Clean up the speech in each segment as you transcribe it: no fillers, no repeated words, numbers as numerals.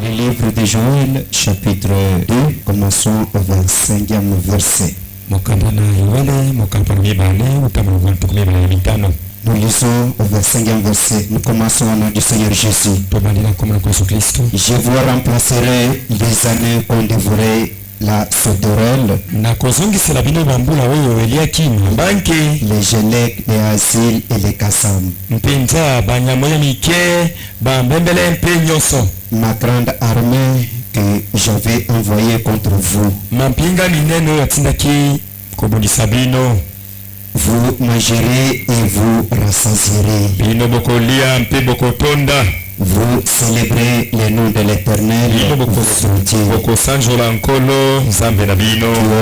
Le livre de Joël, chapitre 2, commençons au 25e verset. Nous lisons au 25e verset. Nous commençons au nom du Seigneur Jésus. Je vous remplacerai les années qu'on dévorait la sauterelle, les gélèques, les asiles et les kassam. Ma grande armée que j'avais envoyée contre vous. Vous mangerez et vous rassasierez. Vous célébrez le nom de l'Éternel, votre Dieu, qui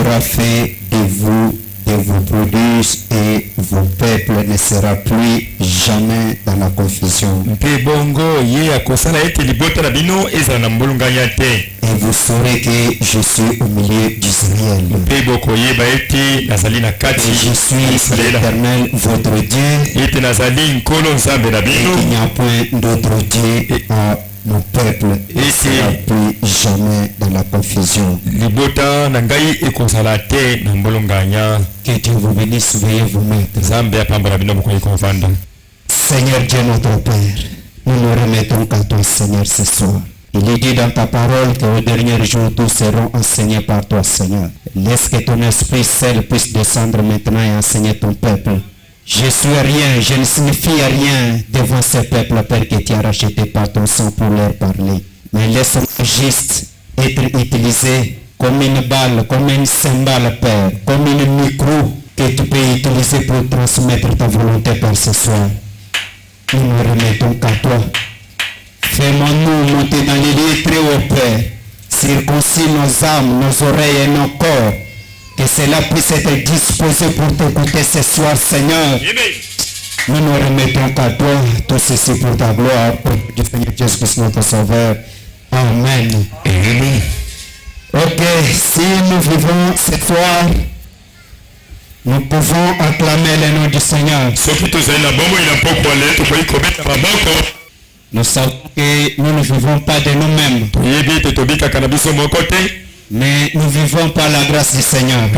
aura fait de vous vos prodiges, et vos peuples ne sera plus jamais dans la confusion. Et vous saurez que je suis au milieu d'Israël. Et je suis l'Éternel, votre Dieu, et il n'y a point d'autre Dieu à mon peuple, et ne sera plus jamais dans la confusion. Que Dieu vous bénisse, veuillez vous mettre. Seigneur Dieu notre Père, nous nous remettons qu'à toi, Seigneur, ce soir. Il est dit dans ta parole qu'au dernier jour, tous seront enseignés par toi, Seigneur. Laisse que ton esprit seul puisse descendre maintenant et enseigner ton peuple. Je suis rien, je ne signifie rien devant ce peuple, Père, que tu as racheté par ton sang pour leur parler. Mais laisse-moi juste être utilisé comme une balle, comme une cymbale, Père, comme un micro que tu peux utiliser pour transmettre ta volonté, Père, ce soir. Nous nous remettons qu'à toi. Fais-moi-nous monter dans les lieux très hauts, Père. Circoncis nos âmes, nos oreilles et nos corps. Que cela puisse être disposé pour t'écouter ce soir, Seigneur. Nous nous remettons qu'à toi, tout ceci pour ta gloire, pour du Seigneur Jésus-Christ notre Sauveur. Amen. Amen. Ok, si nous vivons ce soir, nous pouvons acclamer le nom du Seigneur. Nous savons que nous ne vivons pas de nous-mêmes, mais nous vivons par la grâce du Seigneur.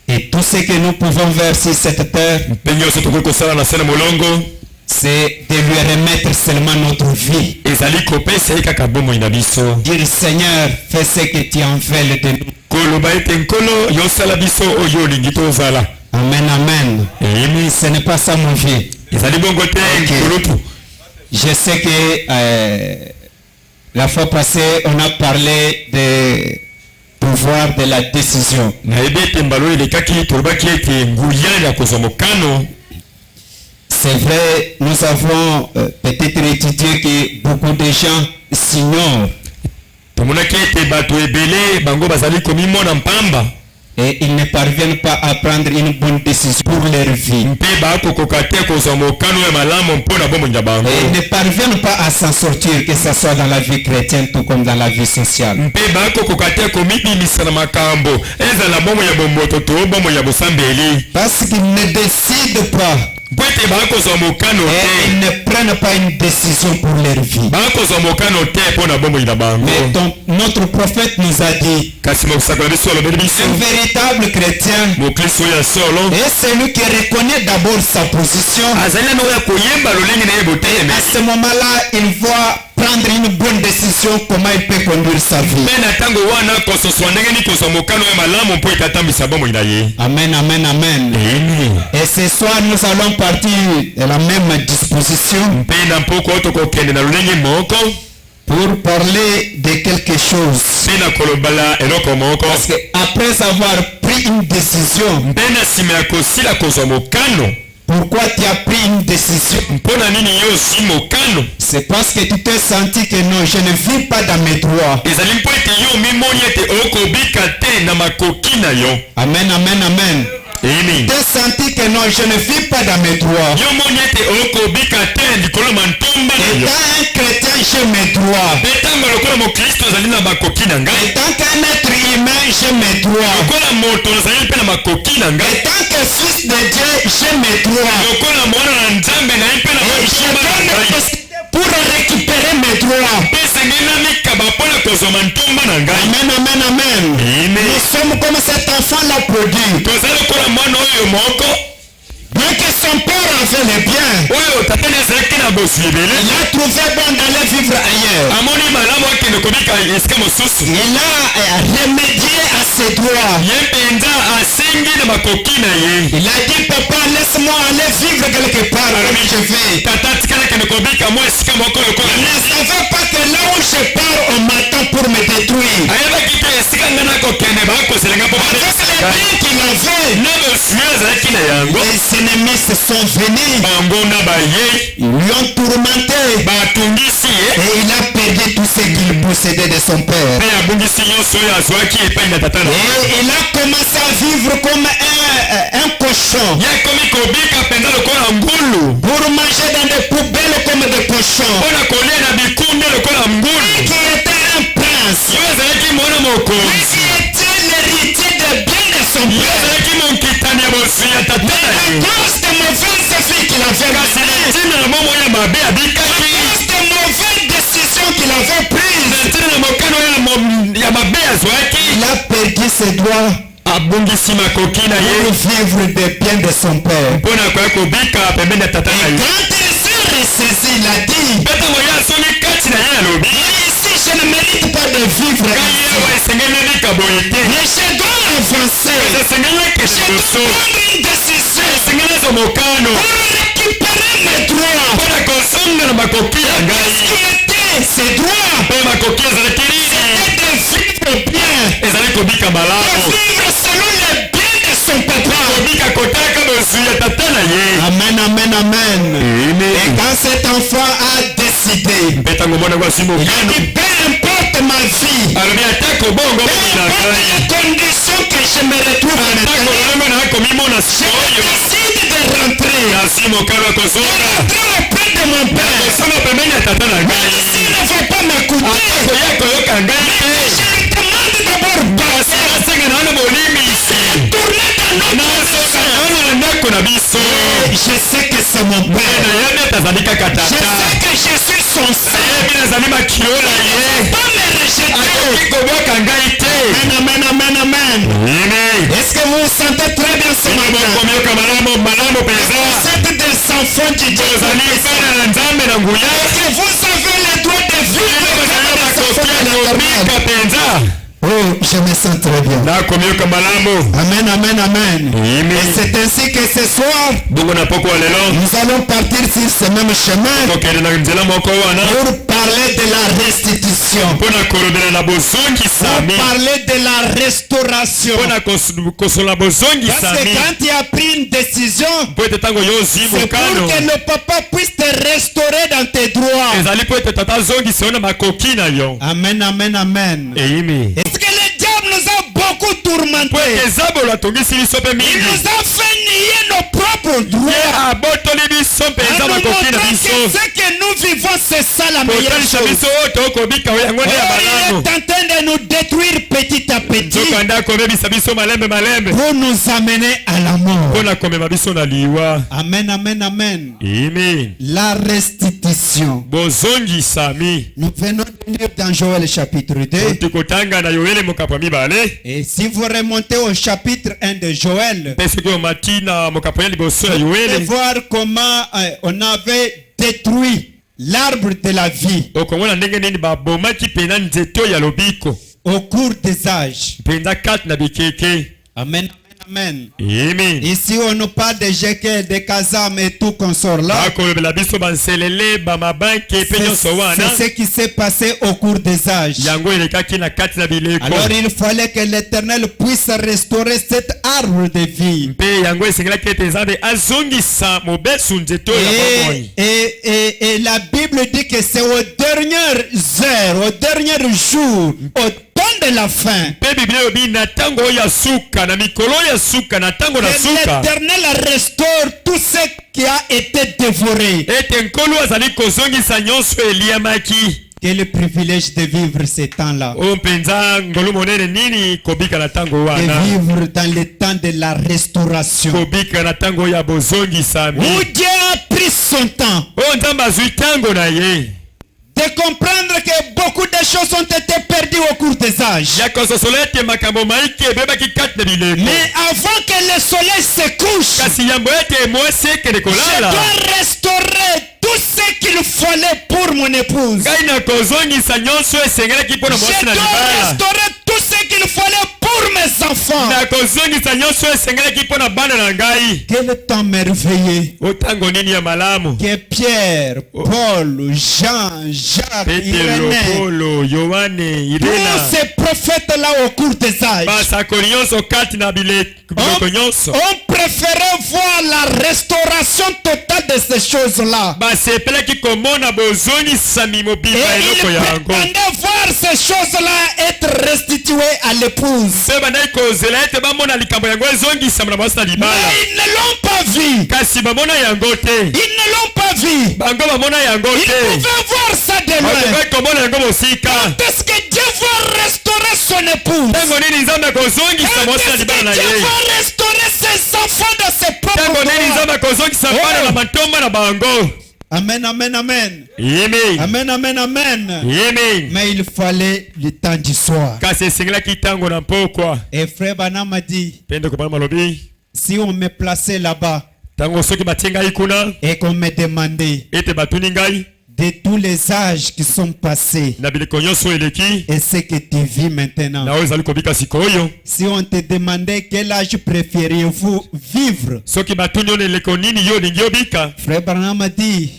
Et tout ce que nous pouvons faire sur cette terre, c'est de lui remettre seulement notre vie. Dire Seigneur, fais ce que tu en fais de nous. Amen, amen. Ce n'est pas ça mon vie. Okay. Je sais que la fois passée, on a parlé de pouvoir de la décision. C'est vrai, nous avons peut-être étudié que beaucoup de gens s'ignorent. Et ils ne parviennent pas à prendre une bonne décision pour leur vie. Et ils ne parviennent pas à s'en sortir, que ce soit dans la vie chrétienne tout comme dans la vie sociale. Parce qu'ils ne décident pas. Et ils ne prennent pas une décision pour leur vie. Mais notre prophète nous a dit, un véritable chrétien est celui qui reconnaît d'abord sa position. À ce moment-là, il voit prendre une bonne décision, comment il peut conduire sa vie. Amen, amen, amen. Et ce soir, nous allons partir de la même disposition pour parler de quelque chose. Parce que après avoir pris une décision, pourquoi tu as pris une décision? C'est parce que tu t'es senti que non, je ne vis pas dans mes droits. Amen, amen, amen. Tu as senti que non, je ne vis pas dans mes droits. Étant un chrétien, j'ai mes droits. Étant qu'un être humain, j'ai mes droits. Étant que fils de Dieu, j'ai mes droits. Et je dois me pour récupérer mes Amen, amen, amen. Nous sommes comme cet enfant l'a produit. Bien que son père avait les biens, il a trouvé bon d'aller vivre ailleurs. Il a remédié à ses droits. Il a dit, papa, laisse-moi aller vivre quelque part comme je vais. Il ne savait pas que là où je pars, on m'attend pour me détruire. Avec les biens qu'il avait, les ennemis se sont venus. Ils lui ont tourmenté. Et il a perdu tout ce qu'il possédait de son père. Et il a commencé à vivre comme un cochon. Pour manger dans des poubelles comme des cochons. Qui était un prince. Qui était l'héritier des biens de son père. À cause de mauvaises filles qu'il avait menées, à cause de mauvaises décisions qu'il avait prises, il a perdu ses droits pour vivre des biens de son père. Et quand il s'est ressaisi, il a dit, ici je ne mérite pas de vivre ici. Mais je dois avancer. Je dois prendre une décision pour récupérer mes droits. Qu'est-ce qui était ses droits? C'était de vivre bien. De vivre selon les biens de son papa. Amen, amen, amen. Et quand cet enfant a décidé, il a dit, peu importe ma vie, peu importe les conditions que je me retrouve maintenant, je décide de rentrer. Auprès de mon père. Même s'il ne veut pas m'écouter, je lui demande d'abord je sais que c'est mon père. Je sais que je suis son frère. Il ne va pas me rejeter. Amen, amen, amen. Est-ce que vous vous sentez très bien ce matin? Vous êtes des enfants de Dieu. Est-ce que vous avez le droit de vivre comme des enfants de l'Éternel? Oh, je me sens très bien. Amen, amen, amen. Et c'est ainsi que ce soir, nous allons partir sur ce même chemin pour parler de la restitution, pour parler de la restauration. Parce que quand tu as pris une décision, c'est pour que le papa puisse te restaurer dans tes droits. Amen, amen, amen. Parce que le diable nous a beaucoup tourmentés. Il nous a fait nier nos propres droits. En nous montrant que ce que nous vivons, c'est ça la meilleure chose. Il est en train de nous détruire petit à petit pour nous amener à la mort. Amen, amen, amen. La restitution. Nous venons de lire dans Joël chapitre 2. Et si vous remontez au chapitre 1 de Joël, vous pouvez voir comment on avait détruit l'arbre de la vie au cours des âges. Amen. Amen. Ici on nous parle de Jekel, de Kazam et tout consort là. C'est ce qui s'est passé au cours des âges. Alors il fallait que l'Éternel puisse restaurer cet arbre de vie. Et la Bible dit que c'est aux dernières heures, aux derniers jours, au temps de la fin, que l'Éternel restaure tout ce qui a été dévoré. Quel privilège de vivre ces temps-là. De vivre dans le temps de la restauration. Où Dieu a pris son temps de comprendre que beaucoup de choses ont été perdues au cours des âges. Mais avant que le soleil se couche, je dois restaurer tout ce qu'il fallait pour mon épouse. Je dois restaurer tout ce qu'il fallait pour mes enfants. Quel temps merveilleux que Pierre, Paul, Jean, Jacques, Irénée, tous ces prophètes-là au cours des âges ont préféré voir la restauration totale de ces choses-là. Et ils prétendaient voir ces choses-là être restituées à l'épouse. Mais ils ne l'ont pas vu. Ils ne l'ont pas vu. Ils pouvaient voir ça de loin. Quand est-ce que Dieu va restaurer son épouse? Quand est-ce que Dieu va restaurer ses enfants de ses propres corps? Amen, amen, amen. Amen. Amen, amen, amen. Amen. Mais il fallait le temps du soir. Et frère Branham a dit, si on me plaçait là-bas et qu'on me demandait de tous les âges qui sont passés et ce que tu vis maintenant, si on te demandait quel âge préfériez-vous vivre, frère Branham a dit,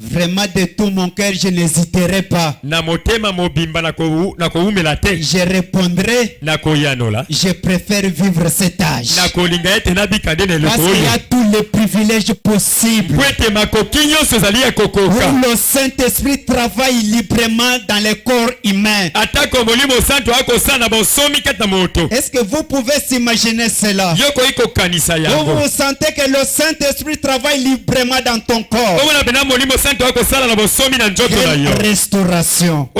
vraiment de tout mon cœur je n'hésiterai pas. Je répondrai, je préfère vivre cet âge parce qu'il y a tous les privilèges possibles où le Saint-Esprit travaille librement dans le corps humain. Est-ce que vous pouvez s'imaginer cela? Vous sentez que le Saint-Esprit travaille librement dans ton corps. Quelle restauration.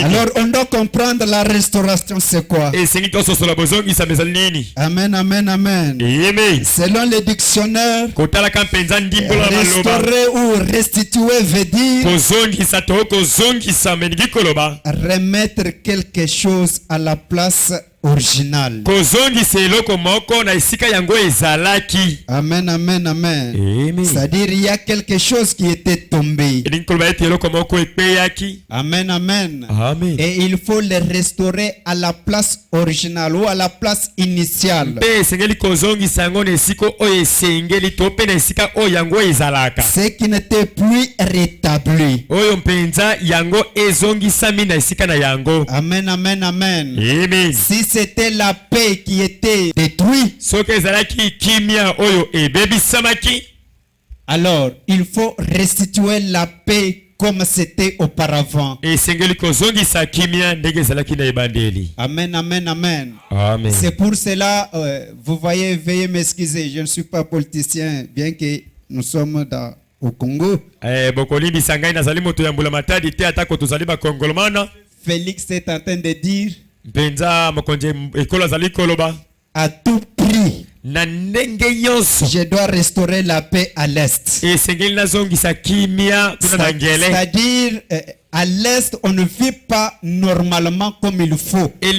Alors on doit comprendre la restauration c'est quoi. Amen, amen, amen. Selon le dictionnaire, restaurer ou restituer veut dire remettre quelque chose à la place original. Amen, amen, amen. C'est-à-dire il y a quelque chose qui était tombé. Amen, amen. Et il faut le restaurer à la place originale ou à la place initiale. Ce qui n'était plus rétabli. Amen, amen, amen. Si c'était la paix qui était détruite, alors il faut restituer la paix comme c'était auparavant. Amen, amen, amen. C'est pour cela, vous voyez, veuillez m'excuser, je ne suis pas politicien, bien que nous sommes au Congo. Félix est en train de dire à tout prix, je dois restaurer la paix à l'Est. C'est-à-dire, à l'Est, on ne vit pas normalement comme il faut. C'est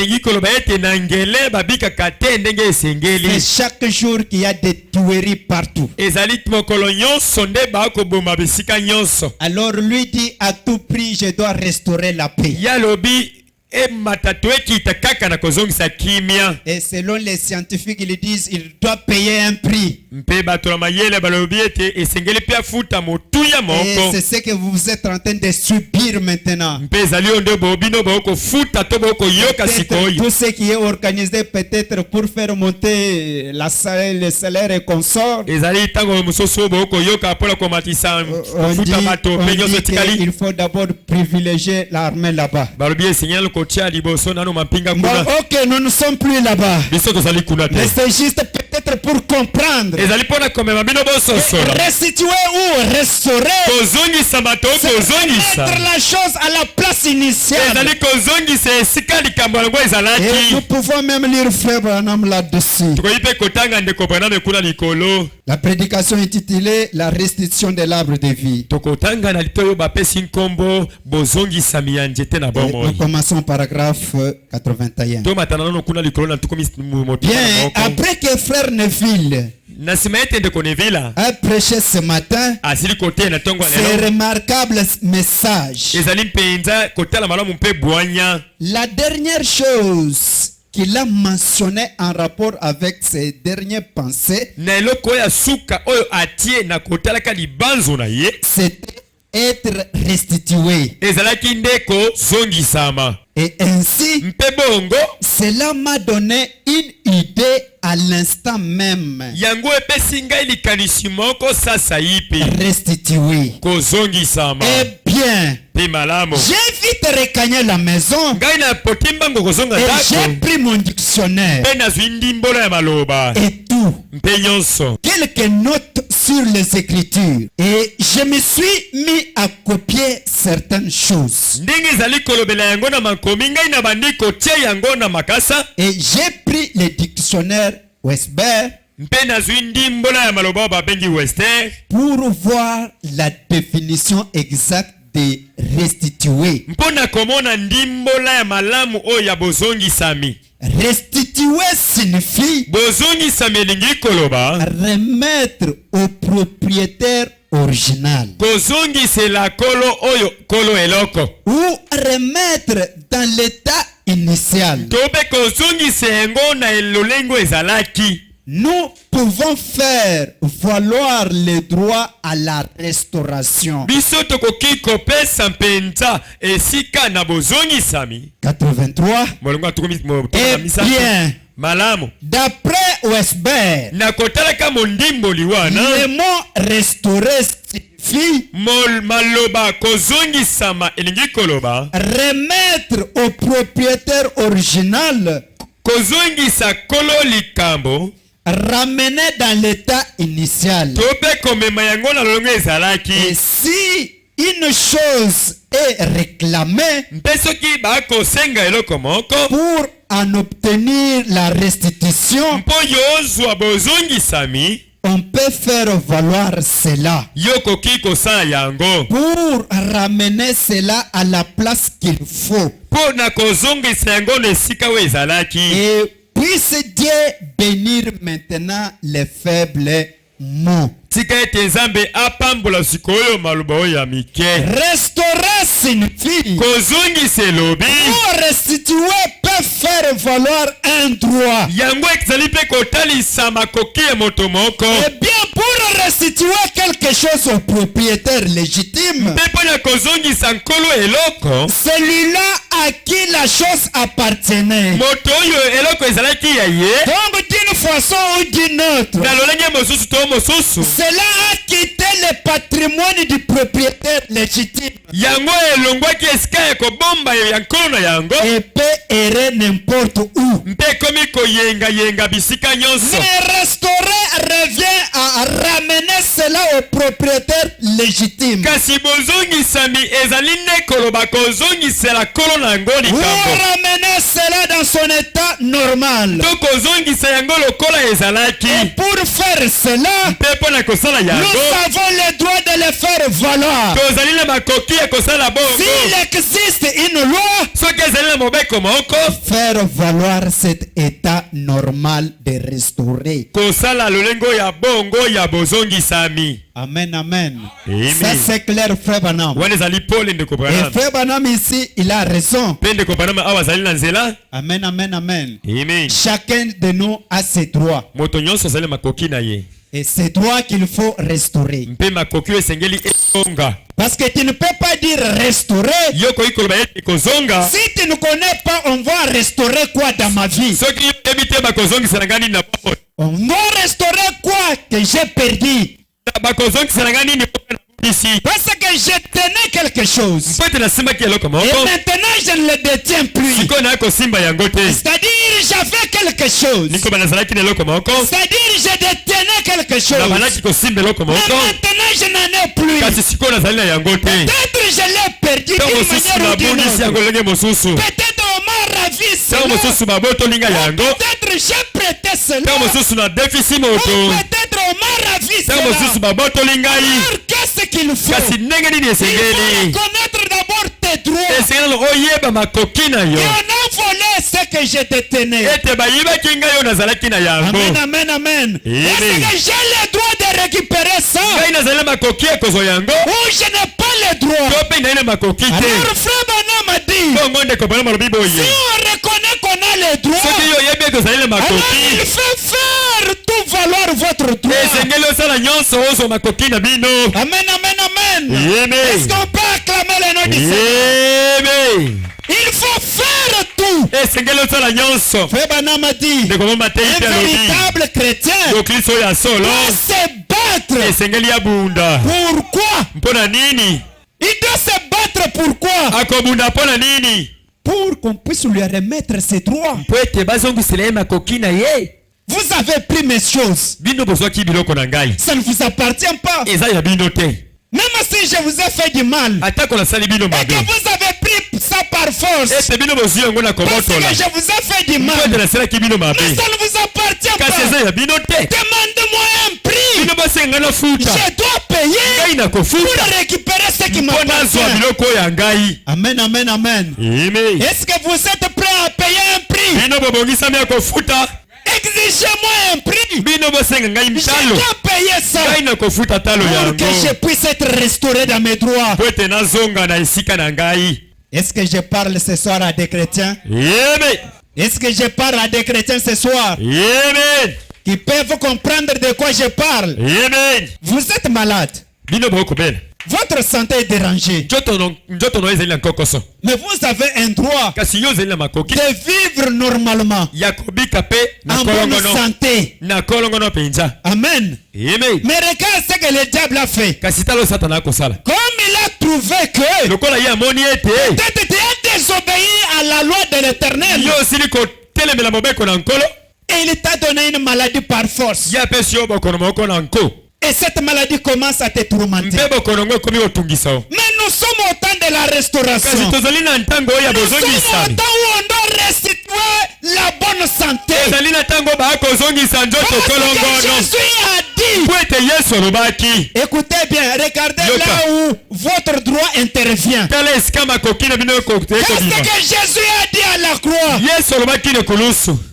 chaque jour qu'il y a des tueries partout. Alors lui dit, à tout prix, je dois restaurer la paix. Et selon les scientifiques, ils disent il doit payer un prix. Et c'est ce que vous êtes en train de subir maintenant. Tout ce qui est organisé peut-être pour faire monter le salaire et consort. On dit qu'il faut d'abord privilégier l'armée là-bas. Ok, nous ne sommes plus là-bas. Mais c'est juste peut-être Remettre pour comprendre. Restituer ou restaurer. C'est mettre la chose à la place initiale. Et nous pouvons même lire Frère Branham là-dessus. La prédication intitulée La restitution de l'arbre de vie. Et nous commençons paragraphe 81. Bien, après que Frère Neville a prêché ce matin ce remarquable message, la dernière chose qu'il a mentionné en rapport avec ses dernières pensées, c'était être restitué. Et ainsi, cela m'a donné une idée à l'instant même. Restitué. Eh bien, j'ai vite regagné la maison et j'ai pris mon dictionnaire et tout, quelques notes sur les Écritures, et je me suis mis à copier certaines choses. Et j'ai pris le dictionnaire Westberg pour voir la définition exacte de restituer. Restituer signifie remettre au propriétaire original ou remettre dans l'état initial. Nous pouvons faire valoir les droits à la restauration. 83. Eh bien, d'après Westberg, le mot restaurer signifie remettre au propriétaire original, ramener dans l'état initial. Et si une chose est réclamée pour en obtenir la restitution, on peut faire valoir cela pour ramener cela à la place qu'il faut. Et puisse Dieu bénir maintenant les faibles mots. Restaurer signifie pour restituer peut faire valoir un droit. Et bien pour restituer quelque chose au propriétaire légitime, celui-là à qui la chose appartenait, donc d'une façon ou d'une autre, cela a quitté le patrimoine du propriétaire légitime et peut errer n'importe où. Mais restaurer revient à ramener cela au propriétaire légitime ou ramener cela dans son état normal. Et pour faire cela, nous avons le droit de le faire valoir. S'il existe une loi, faire valoir cet état normal de restaurer. Amen, amen. Ça c'est clair, Frère Branham. Et Frère Branham ici, il a raison. Amen, amen, amen. Chacun de nous a ses droits. Et c'est droits qu'il faut restaurer. Parce que tu ne peux pas dire restaurer. Si tu ne connais pas, on va restaurer quoi dans ma vie? On va restaurer quoi que j'ai perdu? Parce que je tenais quelque quelque chose. Et maintenant, je ne le détiens plus. C'est-à-dire, j'avais quelque chose. C'est-à-dire, je détenais quelque chose. Mais maintenant, je n'en ai plus. Peut-être je l'ai perdu d'une manière ou d'une autre. Peut-être on m'a ravi cela. Peut-être j'ai prêté cela. Ou peut-être on m'a ravi cela. Alors qu'est-ce qu'il faut? Il faut reconnaître d'abord tes droits. Et on a volé ce que je détenais. Amen, amen, amen. Est-ce que j'ai le droit de récupérer ça? Ou je n'ai pas le droit? Alors frère Branham a dit, si on reconnaît qu'on a le droit, alors il fait faire tout valoir votre droit. Amen, amen, amen. Est-ce qu'on peut acclamer le nom du Seigneur? Il faut faire tout. Frère Branham a dit, un véritable chrétien doit se battre. Pourquoi? Il doit se battre pourquoi? Pour qu'on puisse lui remettre ses droits. Vous avez pris mes choses. Ça ne vous appartient pas. Même si je vous ai fait du mal et que vous avez pris ça par force, parce que je vous ai fait du mal, mais ça ne vous appartient pas. Demandez-moi un prix. Je dois payer pour récupérer ce qui m'appartient. Amen, amen, amen. Est-ce que vous êtes prêts à payer un prix? Exigez-moi un prix. Je dois payer ça pour que je puisse être restauré dans mes droits. Est-ce que je parle ce soir à des chrétiens? Est-ce que je parle à des chrétiens ce soir? Qui peuvent comprendre de quoi je parle? Vous êtes malade. Votre santé est dérangée. Mais vous avez un droit de vivre normalement en bonne santé. Amen. Mais regarde ce que le diable a fait. Comme il a trouvé que peut-être tu as désobéi à la loi de l'Éternel, et il t'a donné une maladie par force. Et cette maladie commence à te tourmenter. Mais nous sommes au temps de la restauration. Nous sommes au temps où on doit restituer la bonne santé. Jésus a dit. Écoutez bien, regardez là où votre droit intervient. Qu'est-ce que Jésus a dit à la croix?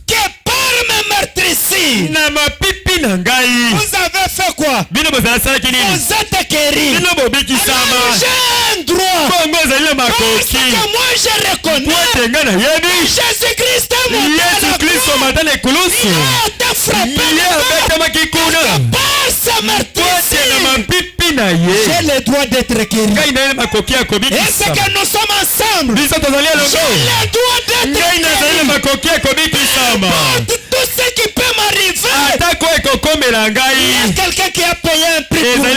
Que par mes meurtrissures, vous avez fait quoi? Vous êtes guéris. J'ai un droit. Parce que moi je reconnais Jésus-Christ est mort à la croix. Il a été frappé par sa meurtrissure. J'ai le droit d'être guéri. Est-ce que nous sommes ensemble? J'ai le droit d'être guéri. Tout ce qui peut m'arriver. Il y a quelqu'un qui a payé un prix pour moi.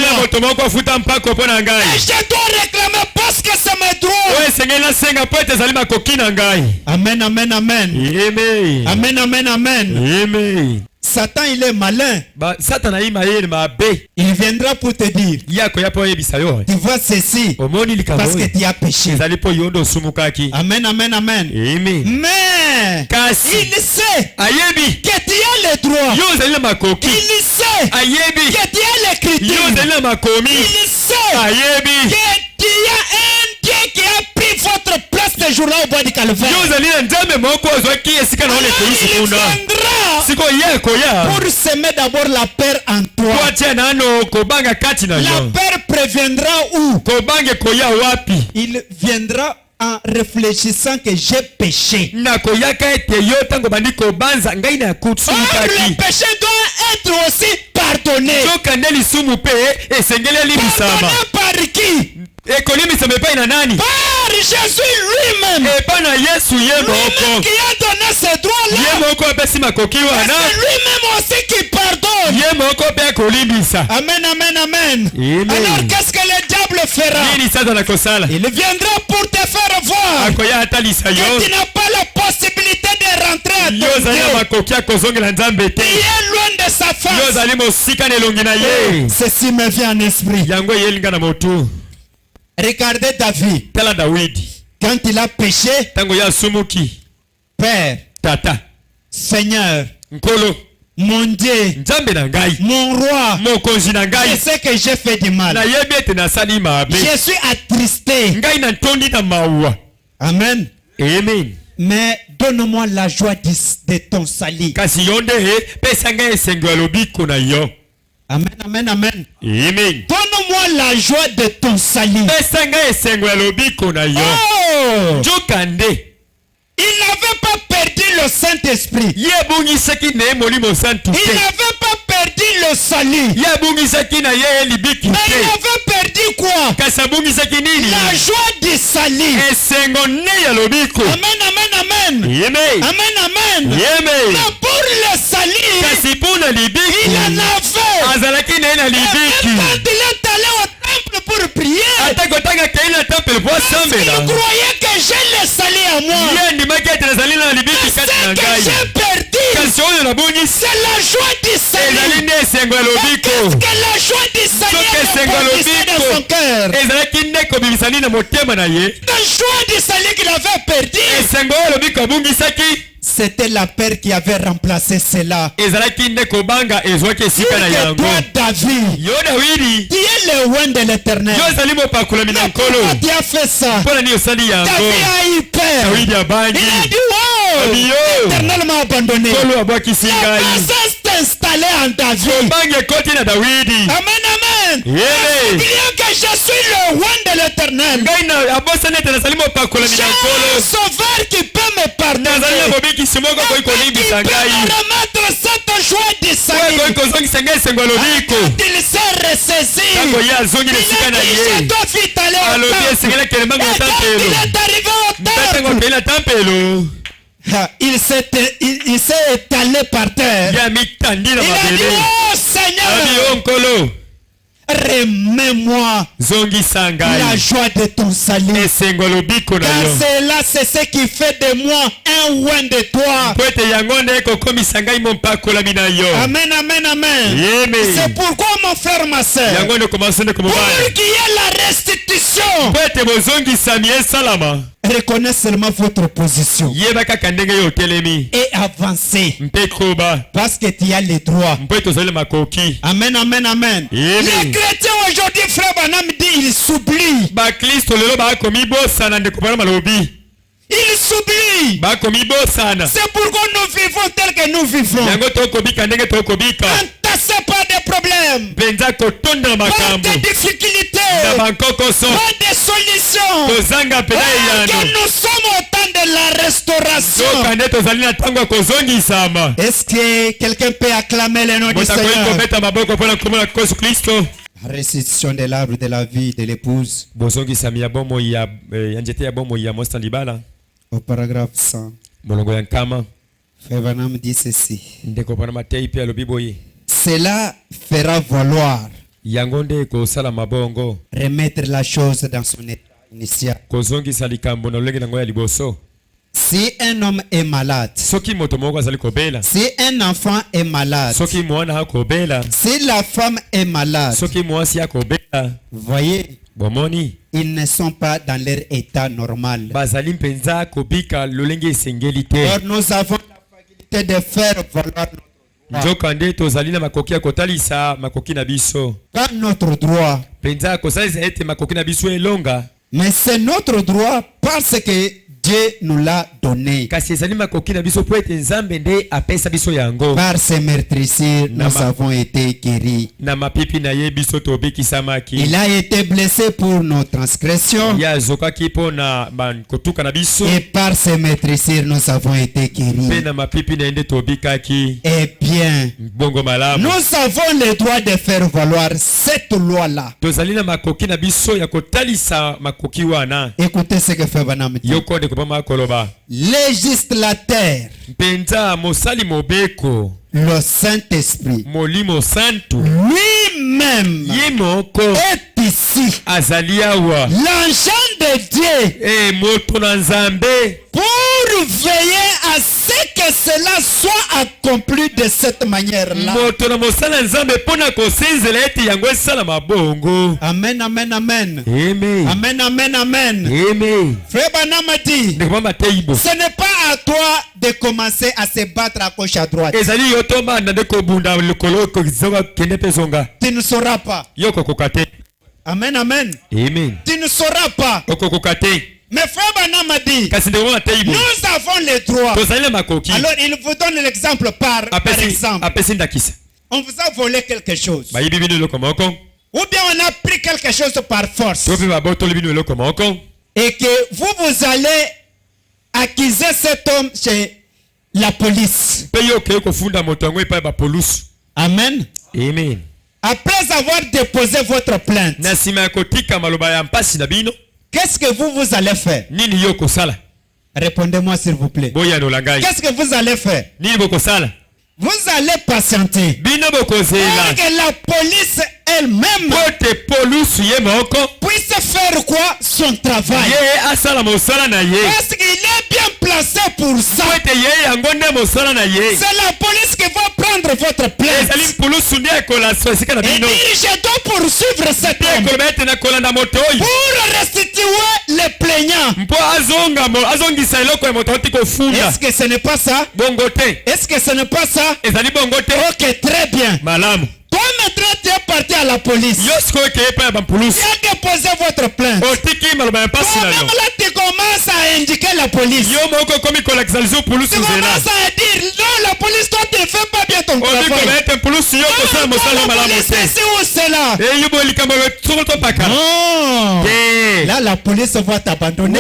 Et je dois réclamer parce que c'est mes droits. Amen, amen, amen. Amen, amen, amen. Satan, il est malin. Il viendra pour te dire, tu vois ceci parce que tu as péché. Amen, amen, amen. Mais il sait que tu as le droit. Il sait que tu as l'écriture. Il sait que tu as un Dieu qui a pris votre place ce jour-là au bois du Calvaire. Il viendra pour semer d'abord la peur en toi. La peur préviendra où? Il viendra en réfléchissant que j'ai péché. Or, le péché doit être aussi pardonné. Pardonné par qui? Par Jésus lui-même. Lui-même qui a donné ce droit-là. C'est lui-même aussi qui pardonne. Amen, amen, amen. Alors qu'est-ce que le diable fera? Il viendra pour te faire voir que tu n'as pas la possibilité de rentrer à ton Dieu. Tu es loin de sa face. Ceci me vient en esprit. Regardez David. Quand il a péché, Père, Seigneur, mon Dieu, mon roi, je sais que j'ai fait du mal. Je suis attristé. Amen. Amen. Mais donne-moi la joie de ton salut. Amen, amen, amen. Donne-moi la joie de ton salut. Oh! Il n'avait pas perdu le Saint-Esprit. Il n'avait pas perdu le salut. Mais il avait perdu quoi? La joie du salut. Amen, amen, amen. Amen, amen. Mais pour le salut, il en avait. Et quand il est allé au temple pour prier, parce qu'il croyait que j'ai le salut à moi. C'est que j'ai perdu. C'est la joie du salut. Qu'est-ce que la joie du salut a composé dans son cœur? La joie du salut qu'il avait perdu, c'était la peur qui avait remplacé cela. Pour que toi, David, tu es le roi de l'Éternel. Pourquoi tu as fait ça? David a eu peur. Il a dit, wow, l'Éternel m'a abandonné. La présence t'est installée en David. Amen, amen. Oubliez que je suis le roi de l'Éternel. J'ai un sauveur qui peut me pardonner. Qui peut me remettre cette joie du salut. Quand il s'est ressaisi, il a dit, je dois vite aller au temple. Et quand il est arrivé au temple, il s'est étalé par terre. Il a dit, oh Seigneur, remets-moi la joie de ton salut. Car c'est ce qui fait de moi un roi de toi. Amen, amen, amen. C'est pourquoi mon frère, ma soeur, pour qu'il y ait la restitution, reconnaissez seulement votre position et avancez, parce que tu as les droits. Amen, amen, amen. Les chrétiens aujourd'hui, frère Branham dit, ils s'oublient. Ils s'oublient. C'est pourquoi nous vivons tel que nous vivons. Entassés par des problèmes, par des difficultés, par des solutions. Alors que nous sommes au temps de la restauration. Est-ce que quelqu'un peut acclamer le nom du Seigneur? Restitution de l'arbre de la vie de l'épouse. Au paragraphe 100. Frère Branham dit ceci. Cela fera valoir remettre la chose dans son état initial. Si un homme est malade, si un enfant est malade, si la femme est malade, voyez, ils ne sont pas dans leur état normal. Or, nous avons la faculté de faire valoir pas notre droit, mais c'est notre droit parce que Dieu nous l'a donné. Par ces meurtrissures, nous avons été guéris. Il a été blessé pour nos transgressions. Et par ses meurtrissures, nous avons été guéris. Eh bien, nous avons le droit de faire valoir cette loi-là. Écoutez ce que fait Banam dit. Législateur, le Saint-Esprit lui-même est ici. L'enfant de Dieu pour veiller à ce que cela soit accompli de cette manière-là. Amen, amen, amen. Amen, amen, amen. Frère Banam a dit, ce n'est pas à toi de commencer à se battre à gauche à droite. Tu ne sauras pas. Amen, amen. Tu ne sauras pas. Mais frère Banam a dit, nous avons les droits. Alors il vous donne l'exemple par exemple. On vous a volé quelque chose. Ou bien on a pris quelque chose par force. Et que vous allez accuser cet homme chez la police. Amen. Après avoir déposé votre plainte, qu'est-ce que vous allez faire? Répondez-moi s'il vous plaît. Qu'est-ce que vous allez faire? Vous allez patienter. Que la police elle-même puisse faire quoi? Son travail. Parce qu'il est bien placé pour ça. C'est la police qui va prendre votre plainte. Et je dois poursuivre cet homme pour restituer les plaignants. Est-ce que ce n'est pas ça? Est-ce que ce n'est pas ça? Ok, très bien. Toi maintenant tu es parti à la police. Tu as déposé votre plainte. Toi-même là tu commences à indiquer la police. Tu commences à dire non, la police, toi tu ne fais pas bien ton travail. La police c'est où c'est là? Non. Là la police va t'abandonner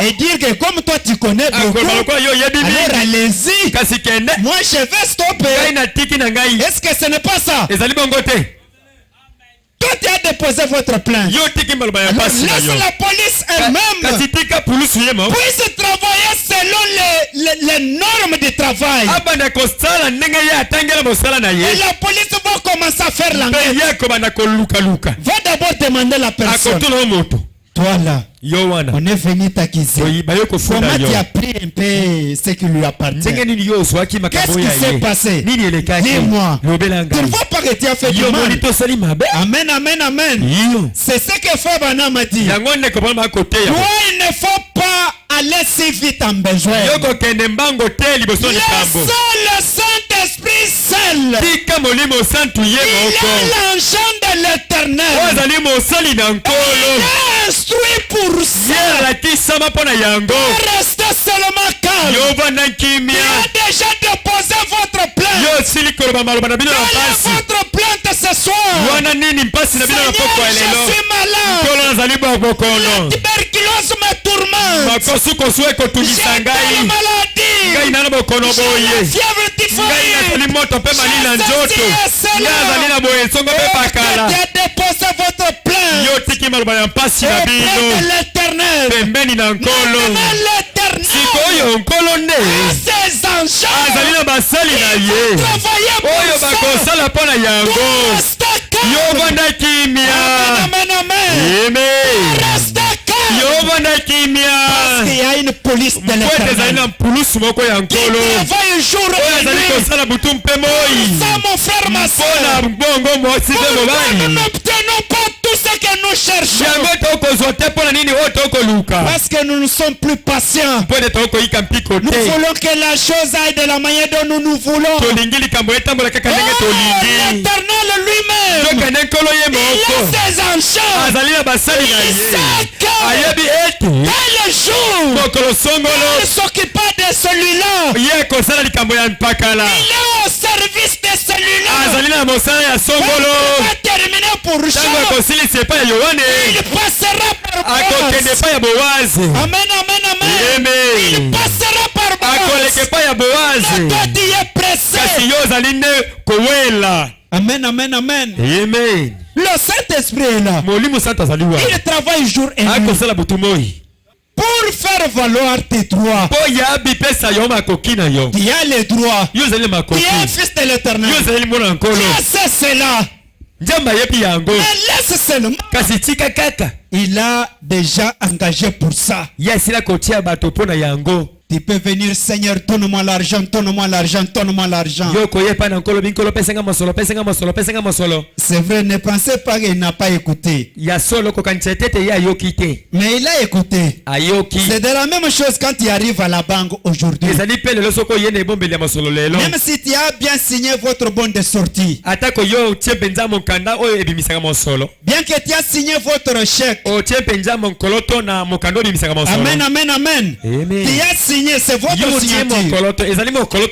et dire que comme toi tu connais beaucoup, alors allez-y. Moi je vais stopper. Est-ce que ce n'est pas ça? Toi tu as déposé votre plainte. Alors, laisse la police elle-même puisse travailler selon les normes de travail. Et la police va commencer à faire l'enquête. Va d'abord demander la personne. Toi là, on est venu t'accuser. Comment tu as pris un peu ce qui lui appartient? Qu'est-ce qui s'est passé? Dis-moi. Tu ne vois pas que tu as fait du mal? Amen, amen, amen. C'est ce que Frère Banam a dit. Toi, il ne faut pas aller si vite en besoin. Laissez le Saint-Esprit seul. Il est l'enfant de l'Éternel. Il est instruit pour ça. Restez seulement calme. Il a déjà déposé votre plainte. Votre plainte ce soir. Seigneur, je suis malade. La tuberculose me tourmente. J'ai telle maladie. J'ai la fièvre typhoïde. Tu as déposé votre plainte auprès de l'Éternel. Maintenant l'Éternel a ses enchants. Il va travailler pour ça. Pour rester calme. Amen, amen. Restez calme. Parce qu'il y a une police de l'Éternel qui travaille jour et nuit. Ça, mon frère, ma soeur. Nous n'obtenons pas tout ce que nous cherchons. Parce que nous ne sommes plus patients. Nous voulons que la chose aille de la manière dont nous voulons. L'Éternel lui-même il a ses enchants. Il sait que le jour il s'occupe de celui-là. Il est au service de celui-là. Il va terminer pour Jean. Il passera par Boaz. Amen, amen, amen. Il passera par Boaz. Mais toi tu es pressé. Amen, amen, amen. Amen. Le Saint-Esprit est là. Il travaille jour et nuit pour faire valoir tes droits. Tu as les droits. Tu es un fils de l'Éternel. Tu as cela. Mais laisse seulement. Il a déjà engagé pour ça. Tu peux venir, Seigneur, donne-moi l'argent, donne-moi l'argent, donne-moi l'argent. C'est vrai, ne pensez pas qu'il n'a pas écouté. Mais il a écouté. C'est de la même chose quand tu arrives à la banque aujourd'hui. Même si tu as bien signé votre bon de sortie. Bien que tu as signé votre chèque. Amen, amen, amen. Tu as signé, c'est votre signature.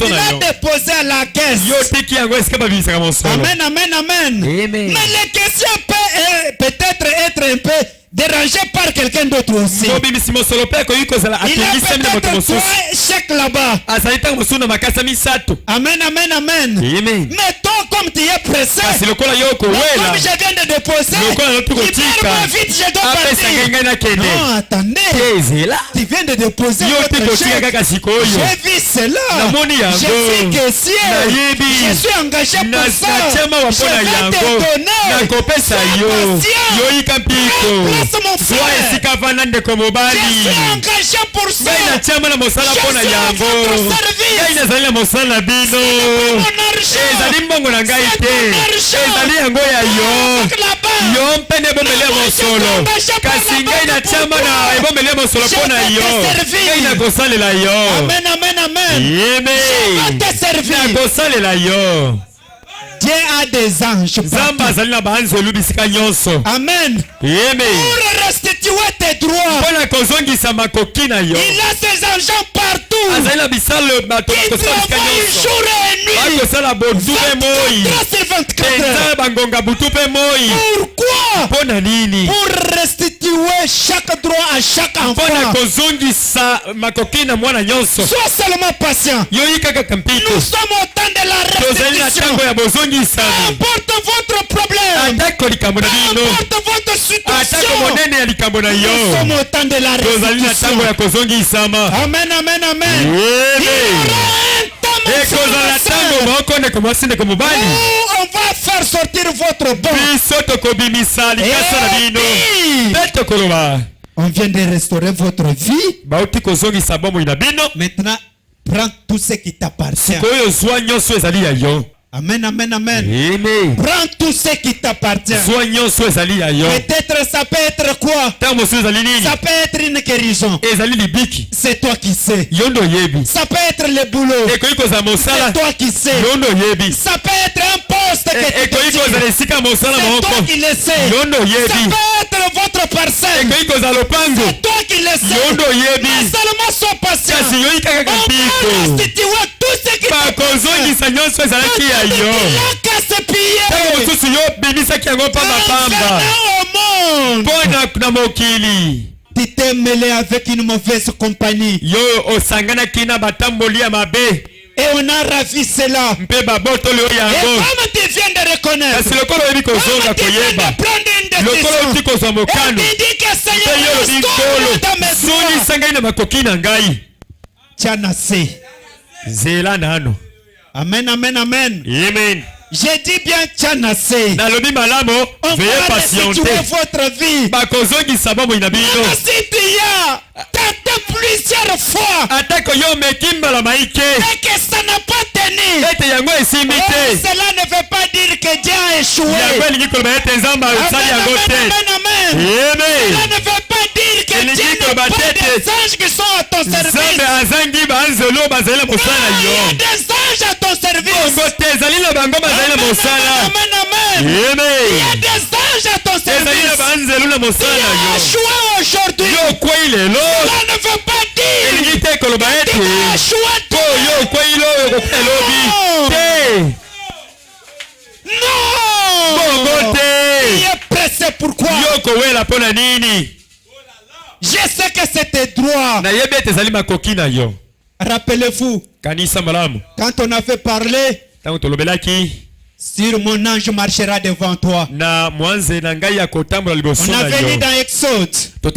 Il a déposé à la caisse. Amen, amen, amen. Mais les questions peut-être être un peu dérangé par quelqu'un d'autre aussi. Il a peut-être trois chèques là-bas. Amen, amen, amen. Mais toi, comme tu es pressé, comme je viens de déposer, libère-moi vite, je dois partir. Non, attendez. Tu viens de déposer votre chèque. J'ai vu cela. J'ai vu que si je suis engagé pour ça, je vais te donner. Mon frère, je suis engagé pour ça. Je suis votre service. C'est mon Amen, amen, amen. Je vais te servir. Dieu a des anges. Amen. Pour restituer tes droits. Il a ses agents partout. Il travaille jour et nuit. 24 Pourquoi? Pour restituer chaque droit à chaque enfant. Sois seulement patient. Nous sommes au temps de la restitution. N'importe votre problème, n'importe votre situation, nous sommes au temps de la restitution. Amen, amen, amen. On va faire sortir votre bon. On vient de restaurer votre vie. Maintenant, prends tout ce qui t'appartient. Amen, amen, amen. Amen. Prends tout ce qui t'appartient. Peut-être ça peut être quoi? Ça peut être une guérison. C'est toi qui sais. Ça peut être le boulot. C'est toi qui sais. Ça peut être un poste que tu désires. C'est toi qui le sais. Ça peut être votre parcelle. C'est toi qui le sais. Mais seulement sois patient. On va restituer tout ce qui t'appartient. Tu t'es mêlé avec une mauvaise compagnie. Et on a ravi cela. Et comme tu viens de reconnaître, comme tu viens de prendre une décision, et tu dis que Seigneur, restaure dans mes droits. Tu en as assez. Amen, amen, amen. Amen. J'ai dit bien Tchanase. On va restituer votre vie. Même si tu as tenté plusieurs fois et que ça n'a pas tenu, cela ne veut pas dire que Dieu a échoué. Amen, amen, amen. Cela ne veut pas dire que Dieu n'a pas des anges qui sont à ton service. Il y a des anges à ton service. Amen, amen, amen. Il y a des aujourd'hui. Cela ne veut pas dire que tu as échoué. Non. Il est pressé. Pourquoi? Je sais que c'était droit. Rappelez-vous, quand on avait parlé sur mon ange marchera devant toi. On avait dit dans Exode où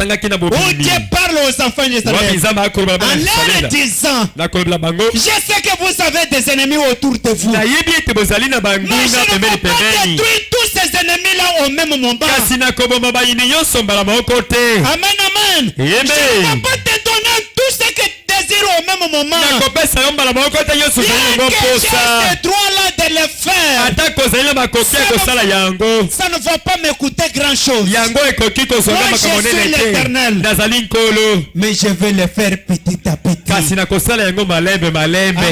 Dieu parle aux enfants d'Israël en leur disant, je sais que vous avez des ennemis autour de vous, mais je ne peux pas détruire tous ces ennemis là au même moment. Amen, amen. Je ne peux pas te donner tout ce que au même moment. J'ai droit là de le faire. Ça ne va pas me coûter grand chose. Moi je suis l'Éternel. Mais je vais le faire petit à petit.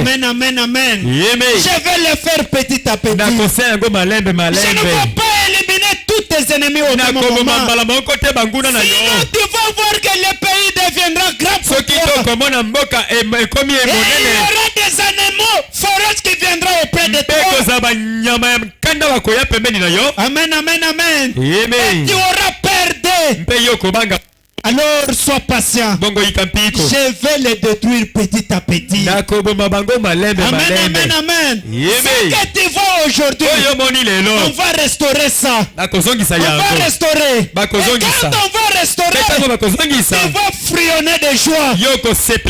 Amen, amen, amen. Je vais le faire petit à petit. Je ne vais pas éliminer tous tes ennemis au même moment. Sinon tu vas voir que le pays deviendra grand pour toi. Et il y aura des animaux féroces qui viendront auprès de toi. Amen, amen, amen. Et tu auras perdu. Alors sois patient. Je vais les détruire petit à petit. Amen, amen, amen. Ce que tu vois aujourd'hui, on va restaurer ça. On va restaurer. Et quand on va restaurer, tu vas frionner de joie.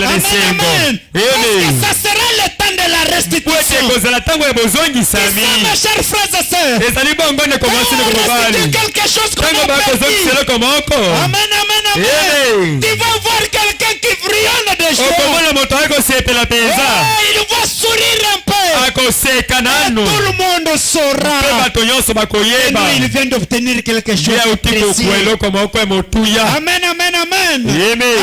Amen, amen. Parce que ça sera le temps de la restitution. C'est ça, mes chers frères et sœurs. On restitue quelque chose qu'on a perdu. Amen, amen, amen. Tu vas voir quelqu'un qui frionne de joie. Il va sourire un peu. Et tout le monde saura. Et nous, il vient d'obtenir quelque chose de précieux. Amen, amen, amen.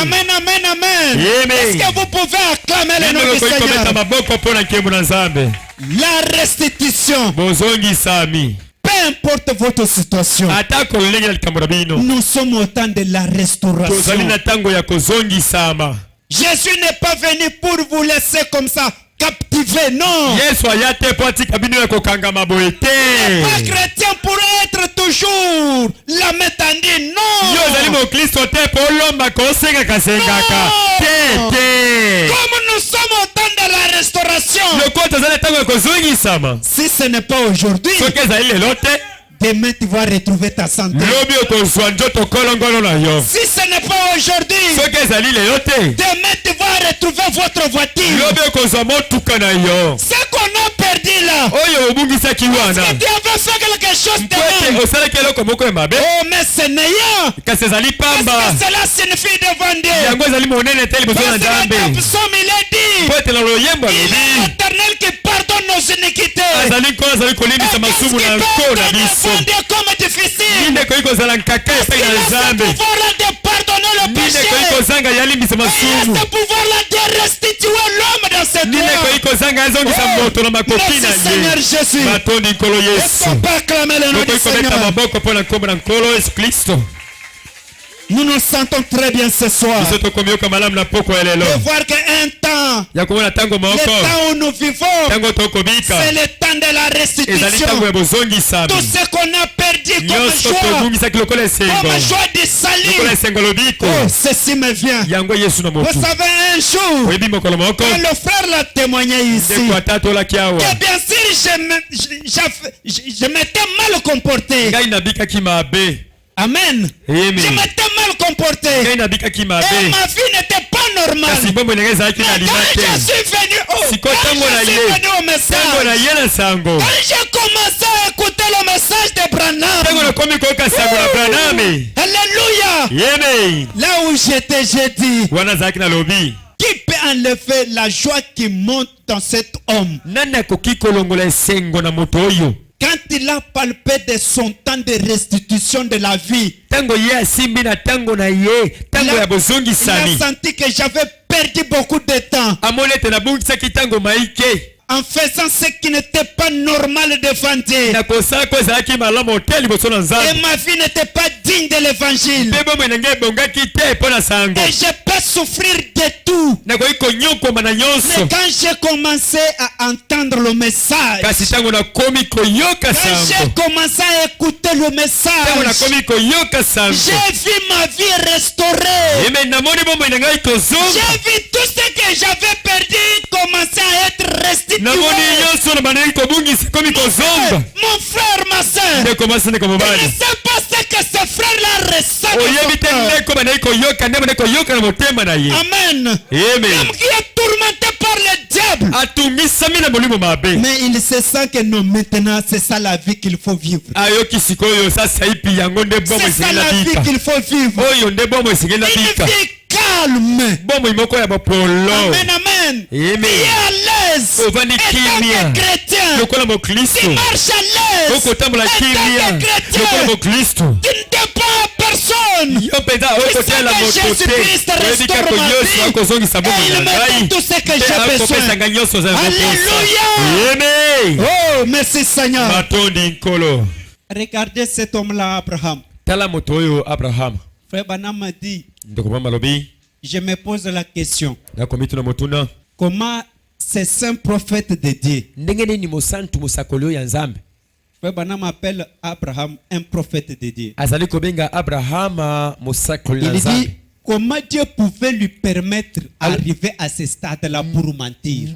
Amen, amen, amen. Est-ce que vous pouvez acclamer le nom du Seigneur? La restitution. Peu importe votre situation, nous sommes au temps de la restauration. Jésus n'est pas venu pour vous laisser comme ça captiver, non. Pas chrétien pour être toujours la métendue, non. Comme nous sommes au temps de la restauration, si ce n'est pas aujourd'hui, demain tu vas retrouver ta santé. Si ce n'est pas aujourd'hui, demain tu vas retrouver votre voiture. Ce qu'on a perdu là, parce que tu avais fait quelque chose de mal. Oh mais Seigneur, parce que cela signifie devant Dieu. Parce que psaume il a dit, il est l'Éternel qui pardonne nos iniquités. Comme difficile. Pouvoir de pardonner le péché. Et ce pouvoir-là de restituer l'homme dans cette terre. Merci Seigneur Jésus. Est-ce qu'on peut acclamer le nom du Seigneur? Nous nous sentons très bien ce soir de voir qu'un temps, le temps où nous vivons, c'est le temps de la restitution. Tout ce qu'on a perdu comme joie du salut, ceci me vient. Vous savez, un jour, quand le frère l'a témoigné ici, que bien sûr je m'étais mal comporté. Amen. Je m'étais mal comporté. Et ma vie n'était pas normale. Mais quand je suis venu au message, quand j'ai commencé à écouter le message de Branham, alléluia, là où j'étais, j'ai dit, qui peut enlever la joie qui monte dans cet homme? Quand il a palpé de son temps de restitution de la vie, il a senti que j'avais perdu beaucoup de temps. en faisant ce qui n'était pas normal devant Dieu. Et ma vie n'était pas digne de l'évangile. Et je peux souffrir de tout. Mais quand j'ai commencé à entendre le message, quand j'ai commencé à écouter le message, j'ai vu ma vie restaurée. J'ai vu tout ce que j'avais perdu commencer à être restitué. Mon frère, ma soeur, il ne sait pas ce que ce frère-là ressent. Amen. Même qui est tourmenté par le diable. Mais il se sent que non, maintenant c'est ça la vie qu'il faut vivre. C'est ça la vie qu'il faut vivre. Une vie calme. Amen, amen. Qui est à l'aise. Étant chrétien. Qui marche à l'aise. Étant chrétien. Qui ne dépend à personne. Qui sait que Jésus-Christ restaure ma vie. Et il me donne tout ce que j'ai besoin. Alléluia. Oh, merci Seigneur. Regardez cet homme-là, Abraham. Frère Branham m'a dit, je me pose la question. Comment ces saints prophètes de Dieu, Frère Branham appelle Abraham un prophète de Dieu. Il dit, comment Dieu pouvait lui permettre d'arriver à ce stade-là pour mentir?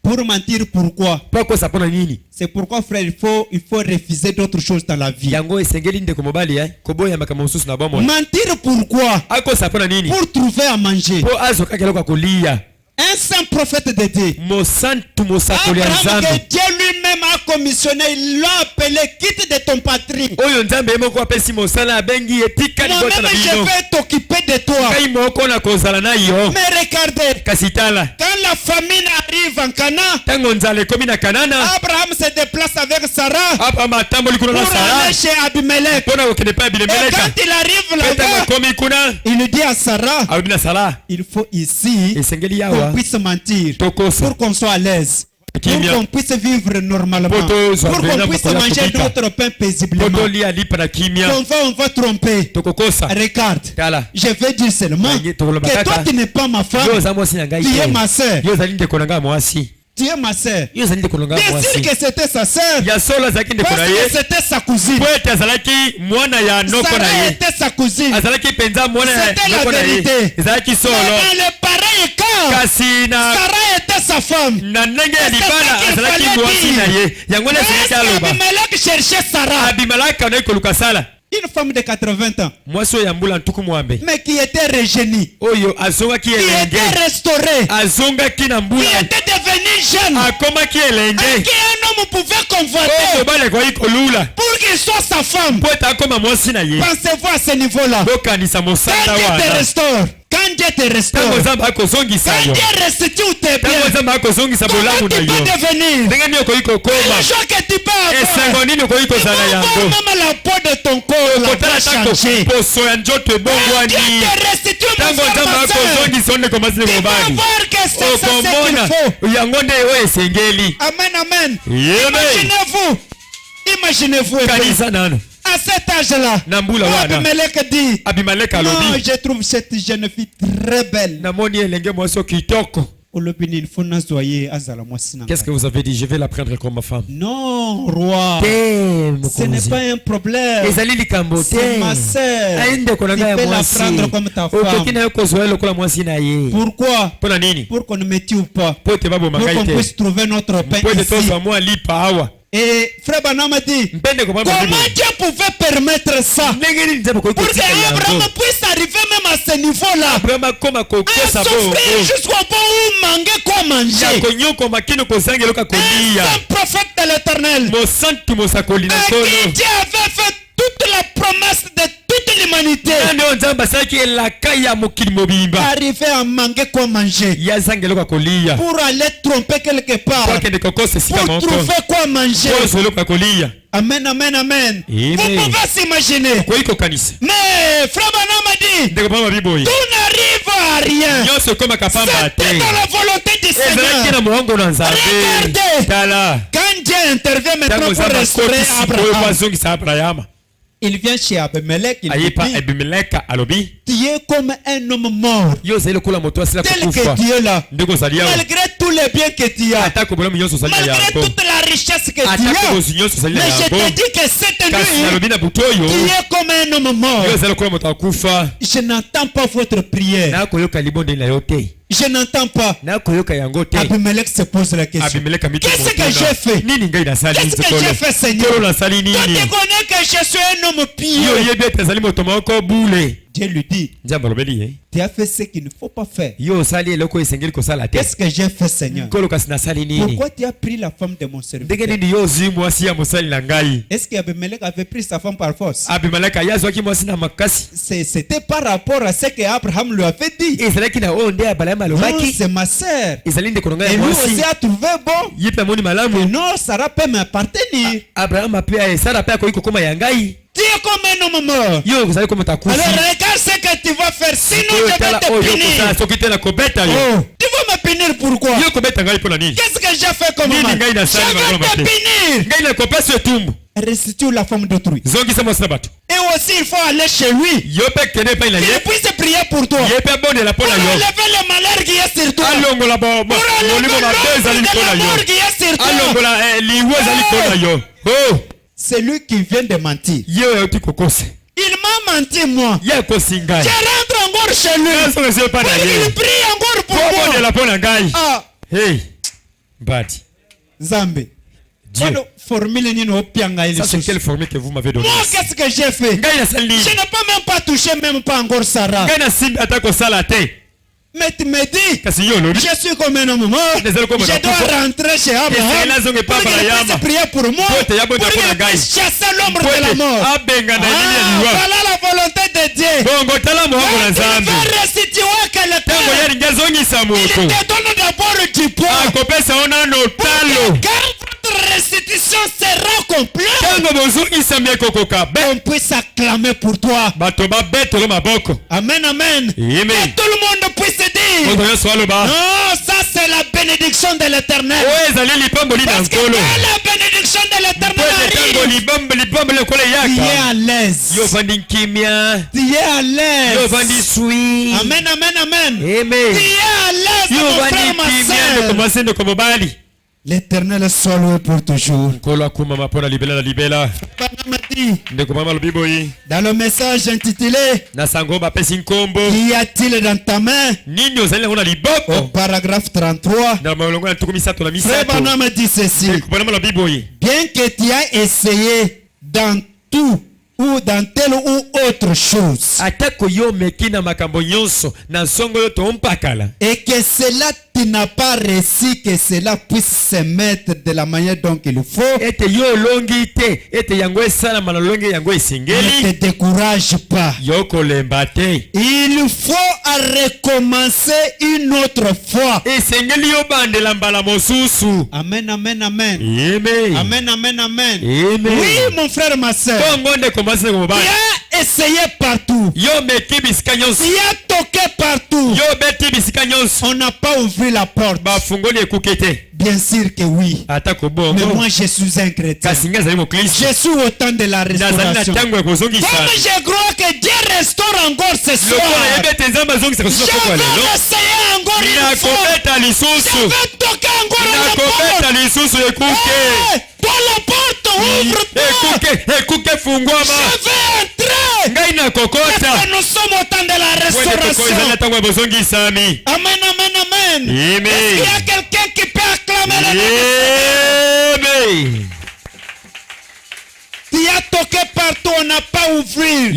Pour mentir, pourquoi? C'est pourquoi, frère, il faut refuser d'autres choses dans la vie. Mentir, pourquoi? Pour trouver à manger. Un saint prophète de Dieu. Abraham, que Dieu lui-même a commissionné, il l'a appelé, quitte de ton patrie. Moi-même, je vais t'occuper de toi. Mais regardez, quand la famine arrive en Canaan, Abraham se déplace avec Sarah pour aller chez Abimelech. Et quand il arrive là-bas, il dit à Sarah, il faut ici qu'on puisse mentir, pour qu'on soit à l'aise, pour qu'on puisse vivre normalement, pour qu'on puisse manger notre pain paisiblement. On va tromper. Regarde, je vais dire seulement que toi tu n'es pas ma femme, tu es ma soeur. Tu es ma soeur. Bien sûr que c'était sa soeur. Parce que c'était sa cousine. Sarah était sa cousine. C'était la vérité. Mais dans le pareil cas, Sarah était sa femme. Abimelech cherchait Sarah. Une femme de 80 ans. Mais qui était régénie. Qui était restaurée. Qui était devenue jeune. Et qui un homme pouvait convoiter. Pour qu'il soit sa femme. Pensez-vous à ce niveau-là. Quand Dieu te restaure. Quand Dieu te restaure, quand Dieu restitue tes biens, comment tu peux devenir? Le jour que tu peux avoir, même la peau de ton corps va changer. Quand Dieu te restitue, mon frère, ma soeur, tu vas voir que c'est ça ce qu'il faut. Amen, amen. Imaginez-vous. À cet âge-là, Abimelech dit, non, je trouve cette jeune fille très belle. Qu'est-ce que vous avez dit? Je vais la prendre comme ma femme. Non, roi. Ce n'est pas un problème. C'est ma sœur. Tu peux la prendre comme ta femme. Pourquoi? Pour qu'on ne me tue pas. Pour qu'on puisse trouver notre pain ici. Et frère Branham a dit, comment Dieu pouvait permettre ça? Pour qu'Abraham puisse arriver même à ce niveau-là, à souffrir jusqu'au point où manquer quoi manger. Un prophète de l'Éternel, à qui Dieu avait fait toute toute la promesse de toute l'humanité. Arriver à manquer quoi manger. Pour aller tromper quelque part. Pour trouver quoi manger. Amen, amen, amen. Vous pouvez s'imaginer. Mais Frère Branham a dit, tout n'arrive à rien. C'était dans la volonté du Seigneur. Regardez. Quand Dieu intervient maintenant pour restaurer Abraham, il vient chez Abimelech, il dit, tu es comme un homme mort. Tel que tu es là. Malgré tous les biens que tu as. Malgré toute la richesse que tu as. Mais je te dis que cette nuit, tu es comme un homme mort. Je n'entends pas votre prière. Je n'entends pas. Abimelech se pose la question. Qu'est-ce que j'ai fait? Qu'est-ce que j'ai fait, Seigneur? Toi, tu connais que je suis un homme pieux. Dieu lui dit, tu as fait ce qu'il ne faut pas faire. Qu'est-ce que j'ai fait, Seigneur? Pourquoi tu as pris la femme de mon serviteur? Est-ce qu'Abimelech avait pris sa femme par force? C'était par rapport à ce qu'Abraham lui avait dit. Non, c'est ma sœur. Et lui aussi a trouvé bon. Et non, Sarah peut m'appartenir. Tu es comme un homme mort. Alors regarde ce que tu vas faire. Sinon je vais te punir. Tu vas me punir pourquoi? Qu'est-ce que j'ai fait comme mal? Je vais te punir. Restitue la femme d'autrui. Et aussi il faut aller chez lui. Il puisse prier pour toi. Pour enlever le malheur qui est sur toi. Pour enlever le mort qui est sur toi. C'est lui qui vient de mentir. Il m'a menti moi. Je rentre encore chez lui. Il prie encore pour moi. Hey, bad. Zambé. Dieu. Ça c'est quelle formule que vous m'avez donnée? Moi qu'est-ce que j'ai fait? Je n'ai pas même pas touché même pas encore Sarah. Mais tu me dis, je suis comme un homme mort. Je dois rentrer chez Abraham pour qu'il puisse prier pour moi, pour qu'il puisse chasser l'ombre de la mort. Voilà la volonté de Dieu. Il va restituer quelqu'un. Il te donne d'abord du poids. Quand votre restitution sera complète, on puisse acclamer pour toi. Amen, amen. Et tout le monde puisse dire, non, ça c'est la bénédiction de l'Éternel. Parce que quand la bénédiction de l'Éternel arrive, tu es à l'aise. Tu es à l'aise. Amen, amen, amen. Tu es à l'aise, mon frère, ma soeur. L'Éternel soit loué pour toujours. Dans le message intitulé Qu'y a-t-il dans ta main? Au paragraphe 33, Frère Branham dit ceci: bien que tu aies essayé dans tout ou dans telle ou autre chose, et que cela tu n'as pas réussi, que cela puisse se mettre de la manière dont il faut, ne te décourage pas. Il faut recommencer une autre fois. Amen, amen, amen. Amen, amen, amen. Oui, mon frère, ma soeur. Tu as essayé partout. Tu as toqué partout. On n'a pas ouvert la porte. Bien sûr que oui. Mais moi je suis un chrétien. Je suis au temps de la restauration. Comme je crois que Dieu restaure encore ce soir, je vais essayer encore une fois. Je vais toquer encore une porte. Toi la porte, ouvre-toi. Je vais entrer. Parce que nous sommes au temps de la restauration. Amen, amen, amen. Est-ce qu'il y a quelqu'un qui peut acclamer le nom de Dieu? Tu as toqué partout, on n'a pas ouvert.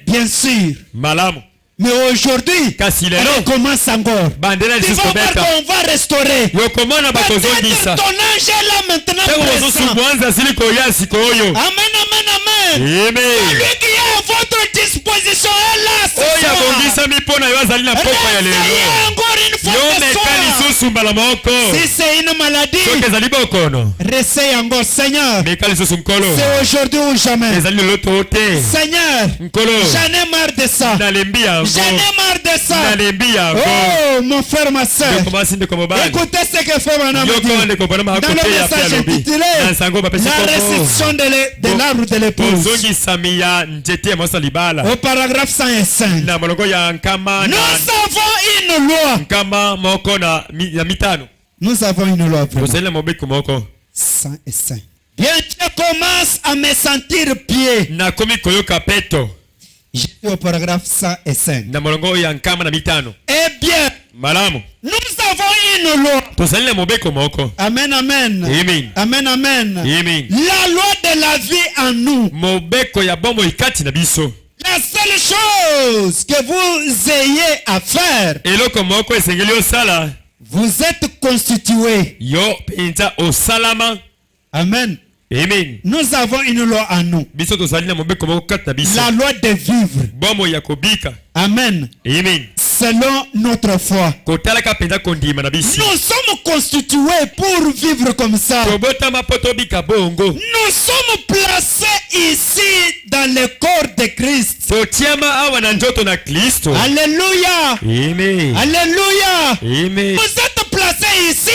Bien sûr. Mais aujourd'hui, on commence encore. Tu vas voir qu'on va restaurer. Peut-être ton ange est là maintenant présent. Amen, amen, Amen. Celui qui est à votre disposition est là ce soir. Réessayez encore une fois ce soir. Si c'est une maladie, réessayez encore. Seigneur, c'est aujourd'hui ou jamais. Seigneur, j'en ai marre de ça. J'en ai marre de ça. Oh, mon frère, ma soeur. Écoutez ce que fait mon homme dit. Dans le message intitulé La réception de l'arbre de l'épouse. Au paragraphe 105. Nous avons une loi. Nous avons une loi. 105. Bien, je commence à me sentir pied. J'étais au paragraphe 105. Eh bien, nous avons une loi. Amen, amen. Amen. Amen, amen. Amen. La loi de la vie en nous. La seule chose que vous ayez à faire, vous êtes constitués. Amen. Amen. Nous avons une loi en nous. La loi de vivre. Amen. Amen. Selon notre foi. Nous sommes constitués pour vivre comme ça. Nous sommes placés ici dans le corps de Christ. Alléluia. Amen. Alléluia. Amen. Vous êtes placés ici.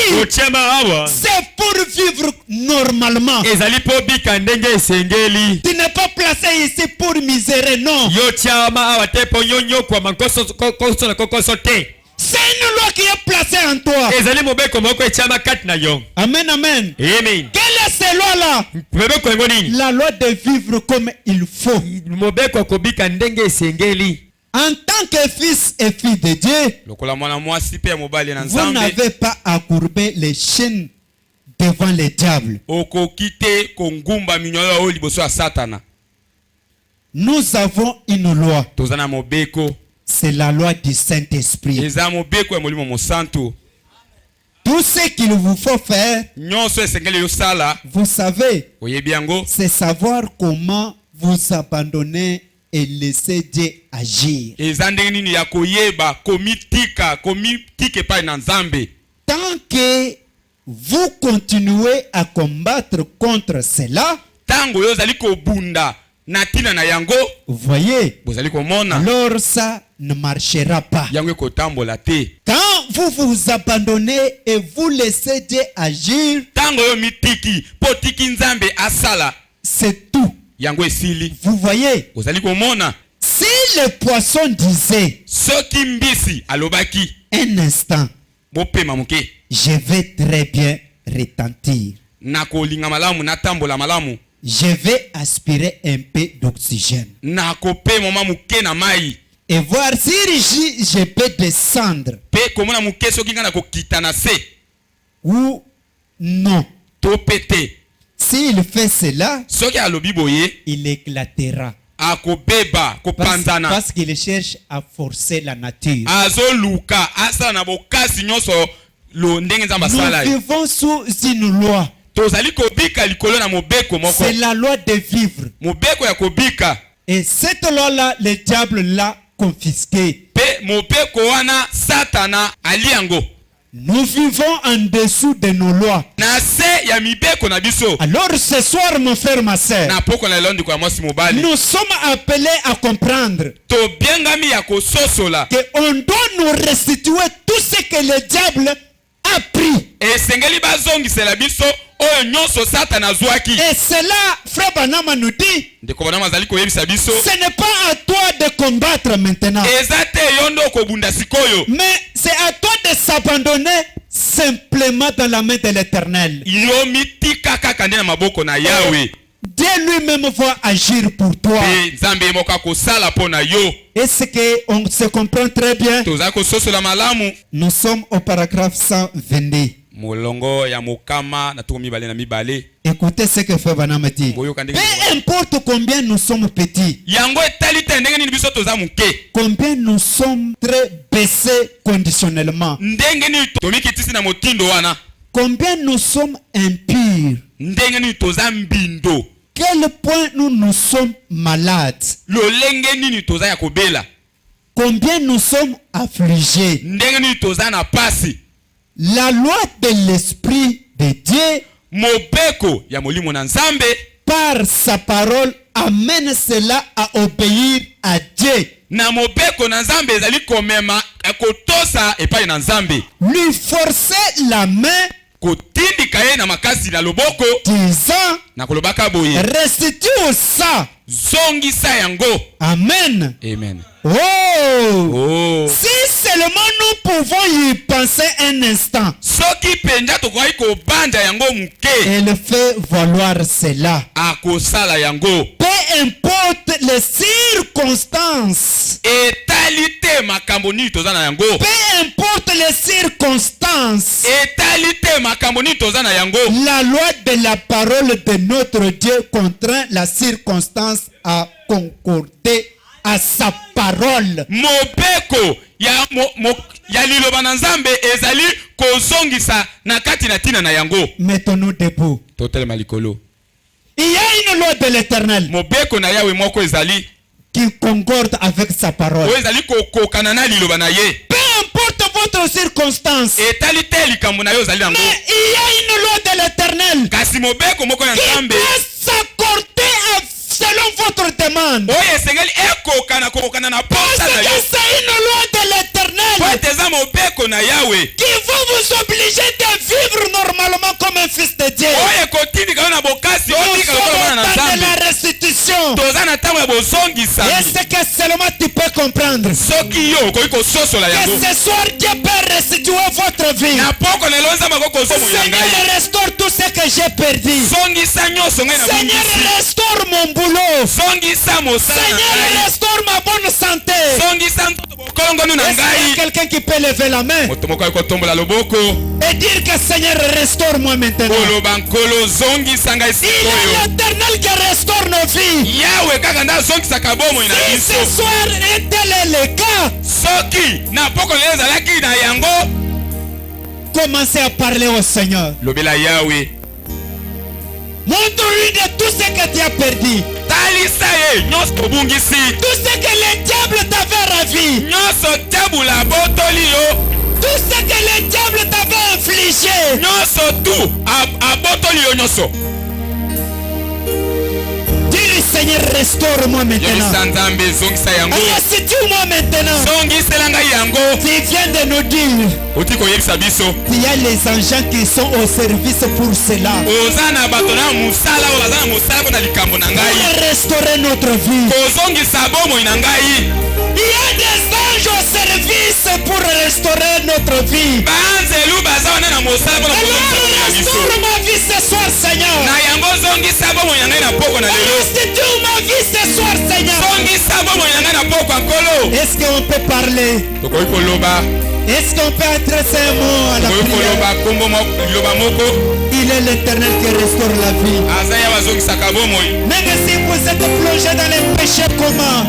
C'est pour vivre normalement. Tu n'es pas placé ici pour misérer, non. C'est une loi qui est placée en toi. Amen, amen. Amen. Quelle est cette loi-là? La loi de vivre comme il faut. En tant que fils et fille de Dieu, vous n'avez pas à courber les chaînes devant les diables. Nous avons une loi. C'est la loi du Saint-Esprit. Tout ce qu'il vous faut faire, vous savez, c'est savoir comment vous abandonner et laisser Dieu agir. Tant que vous continuez à combattre contre cela, vous voyez, alors ça ne marchera pas. Quand vous vous abandonnez et vous laissez Dieu agir, c'est tout. Vous voyez, si le poisson disait un instant, je vais très bien retentir, je vais aspirer un peu d'oxygène et voir si je peux descendre ou non. S'il fait cela, il éclatera. Parce qu'il cherche à forcer la nature. Nous vivons sous une loi. C'est la loi de vivre. Et cette loi-là, le diable l'a confisquée. Nous vivons en dessous de nos lois. Alors ce soir, mon frère, ma soeur, nous sommes appelés à comprendre qu'on doit nous restituer tout ce que le diable a pris. Et cela, frère Banama nous dit, ce n'est pas à toi de combattre maintenant, mais c'est à toi de s'abandonner simplement dans la main de l'Éternel. Dieu lui-même va agir pour toi. Est-ce qu'on se comprend très bien? Nous sommes au paragraphe 122. Écoutez ce que fait Banama dit. Peu importe combien nous sommes petits, combien nous sommes très baissés conditionnellement, combien nous sommes impurs, quel point nous sommes malades. Combien nous sommes affligés. La loi de l'Esprit de Dieu, par sa parole, amène cela à obéir à Dieu. Lui forcer la main, disant, restitue ça. Amen. Amen. Oh. Si seulement nous pouvons y penser un instant, elle fait valoir cela. Peu importe les circonstances. Peu importe les circonstances. La loi de la parole de notre Dieu contraint la circonstance à concorder à sa parole. Mobeko ya liloba na Nzambe ezali kozongisa na kati na tina na yango. Mettons-nous debout. Totel malikolo. Il y a une loi de l'Éternel. Mobeko na Yahweh moko ezali qui concorde avec sa parole. O ezali kokokana na liloba na ye. Peu importe votre circonstance. Etalité likambo na yo ezali yango. Mais il y a une loi de l'Éternel. Kasi mobeko moko ya Nzambe qui doit s'accorder selon votre demande. Parce que c'est une loi de l'Éternel qui va vous obliger de vivre normalement comme un fils de Dieu. Nous sommes au temps de la restitution. Est-ce que seulement tu peux comprendre que ce soir Dieu peut restituer votre vie? Seigneur, restaure tout ce que j'ai perdu. Seigneur, restaure mon boulot. Seigneur, restaure ma bonne santé. Est-ce qu'il y a quelqu'un qui peut lever la main et dire que Seigneur, restaure-moi maintenant? Il y a l'Éternel qui restaure nos vies. Si ce soir est tel est le cas, commencez à parler au Seigneur. Montre-lui de tout ce que tu as perdu. Tout ce que le diable t'avait ravi. Tout ce que le diable t'avait infligé. Dis-lui, Seigneur, restaure-moi maintenant. Restitue-moi maintenant. Tu viens de nous dire il y a les agents qui sont au service pour cela. Pour restaurer notre vie. Il y a des anges au service pour restaurer notre vie. Alors restaure ma vie ce soir, Seigneur. Restitue ma vie ce soir, Seigneur. Est-ce qu'on peut parler? Est-ce qu'on peut adresser un mot à la prière? Il est l'Éternel qui restaure la vie. Même si vous êtes plongé dans les péchés comment?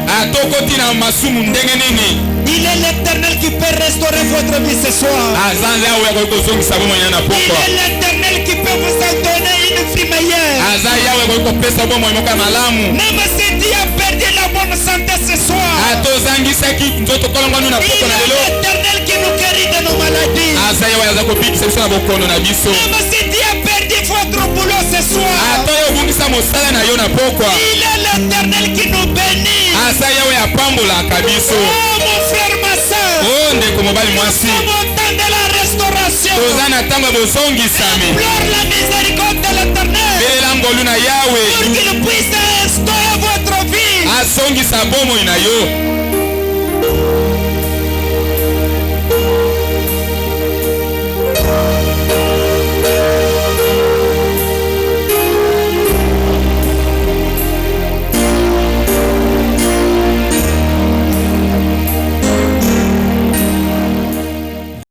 Il est l'Éternel qui peut restaurer votre vie ce soir. Il est l'Éternel qui peut vous donner une vie meilleure. Même si tu as perdu la bonne santé ce soir, il est l'Éternel qui nous guérit de nos maladies. Même si tu as perdu votre boulot ce soir, il est l'Éternel qui nous bénit. Oh mon frère, ma soeur, nous sommes au temps de la restauration. Implore la miséricorde de l'Éternel pour qu'il puisse restaurer votre vie.